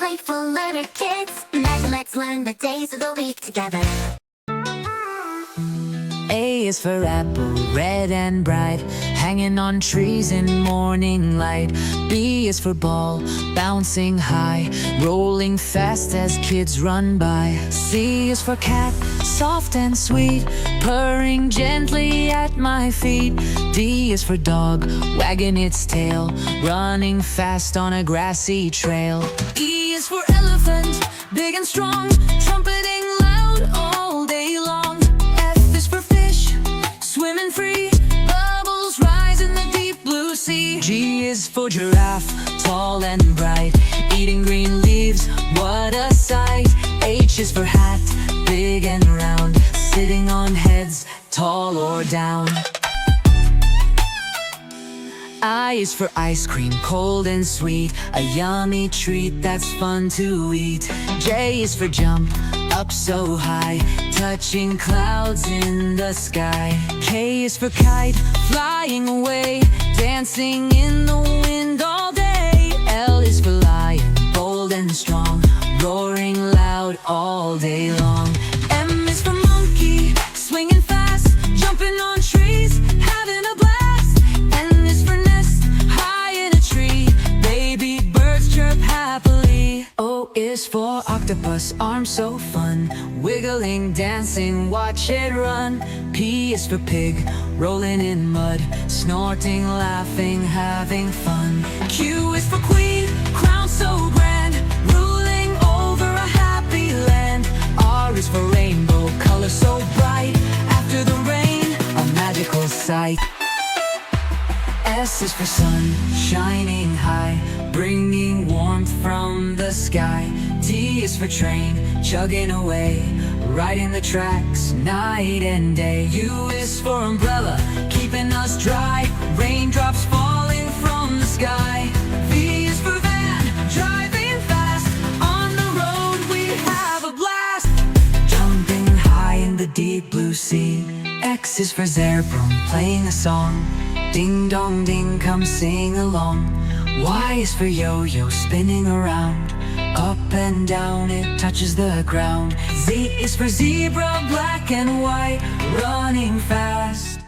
Playful Learner Kids. Imagine, let's learn the days of the week together. A is for apple, red and bright, hanging on trees in morning light. B is for ball, bouncing high, rolling fast as kids run by. C is for cat, soft and sweet, purring gently at my feet. D is for dog, wagging its tail, running fast on a grassy trail. E is for elephant, big and strong, trumpeting loud all day long. F is for fish, swimming free, bubbles rise in the deep blue sea. G is for giraffe, tall and bright, eating green leaves, what a sight. H is for hat, big and round, sitting on heads, tall or down. I is for ice cream, cold and sweet, a yummy treat that's fun to eat. J is for jump, up so high, touching clouds in the sky. K is for kite, flying away, dancing in the wind all day. L is for lion, bold and strong, roaring loud all day long. M is for monkey, swinging fast, jumping on trees, having a blast. N is for nest, high in a tree, baby birds chirp happily. O is for octopus, arms so fun, wiggling, dancing, watch it run. P is for pig, rolling in mud, snorting, laughing, having fun. Q is for queen, crown so grand, ruling over a happy land. R is for rainbow, color so bright, after the rain, a magical sight. S is for sun, shining high, bringing warmth from the sky. T is for train, chugging away, riding the tracks night and day. U is for umbrella, keeping us dry, raindrops falling from the sky. V is for van, driving fast, on the road we have a blast, jumping high in the deep blue sea. X is for zebra, playing a song, ding dong ding, come sing along. Y is for yo-yo, spinning around, up and down, it touches the ground. Z is for zebra, black and white, running fast,